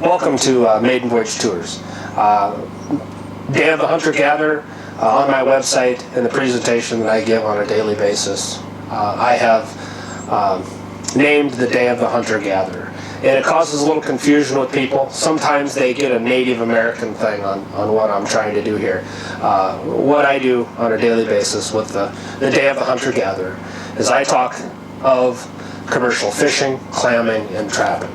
Welcome to Maiden Voyage Tours. Day of the Hunter-Gatherer on my website and the presentation that I give on a daily basis. I have named the Day of the Hunter-Gatherer. And it causes a little confusion with people. Sometimes they get a Native American thing on what I'm trying to do here. What I do on a daily basis with the Day of the Hunter-Gatherer is I talk of commercial fishing, clamming, and trapping.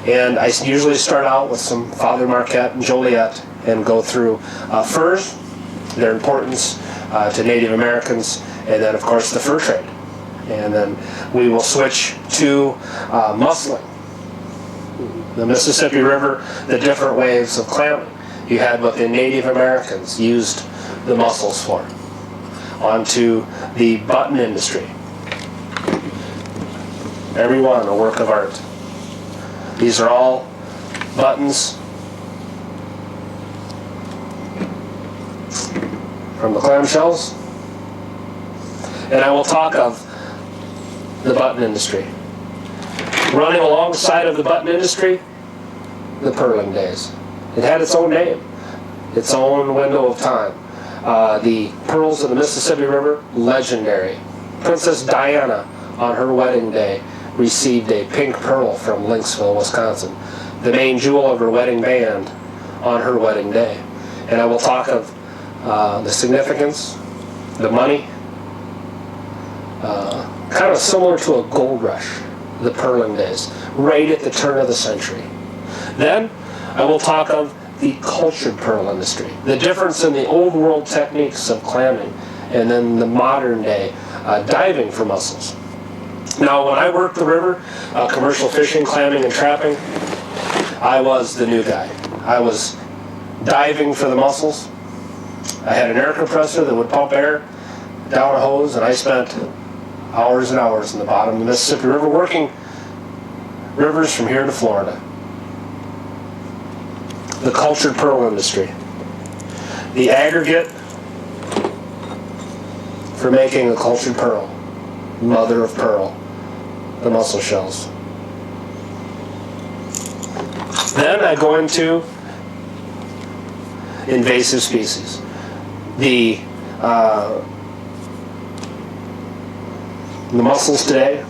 And I usually start out with some Father Marquette and Joliette and go through furs, their importance to Native Americans, and then of course the fur trade. And then we will switch to mussling, the Mississippi River, the different waves of clamming you had what the Native Americans used the mussels for. Onto the button industry. Every one a work of art. These are all buttons from the clamshells. And I will talk of the button industry. Running alongside of the button industry, the pearling days. It had its own name, its own window of time. The pearls of the Mississippi River, legendary. Princess Diana, on her wedding day, received a pink pearl from Lynxville, Wisconsin, the main jewel of her wedding band on her wedding day. And I will talk of the significance, the money, kind of similar to a gold rush, the pearling days, right at the turn of the century. Then I will talk of the cultured pearl industry, the difference in the old world techniques of clamming and then the modern day diving for mussels. Now, when I worked the river, commercial fishing, clamming, and trapping, I was the new guy. I was diving for the mussels. I had an air compressor that would pump air down a hose, and I spent hours and hours in the bottom of the Mississippi River working rivers from here to Florida. The cultured pearl industry. The aggregate for making a cultured pearl, mother of pearl, the mussel shells. Then I go into invasive species. The mussels today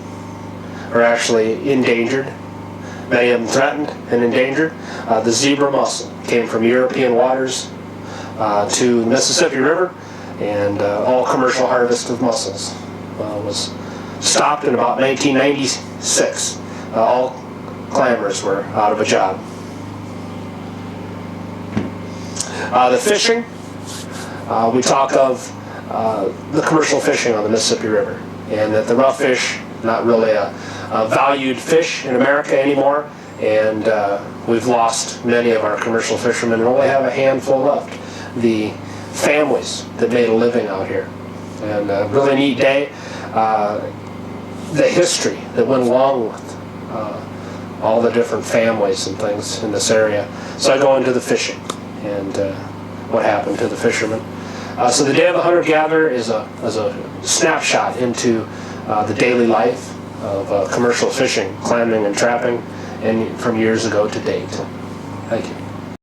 are actually endangered. Many of them threatened and endangered. The zebra mussel came from European waters to the Mississippi River, and all commercial harvest of mussels was stopped in about 1996. All clammers were out of a job. The fishing, we talk of the commercial fishing on the Mississippi River, and that the rough fish, not really a valued fish in America anymore, and we've lost many of our commercial fishermen and only have a handful left. The families that made a living out here. And a really neat day. The history that went along with all the different families and things in this area. So I go into the fishing and what happened to the fishermen. So the Day of the Hunter-Gatherer is a snapshot into the daily life of commercial fishing, clamming, and trapping, and from years ago to date. Thank you.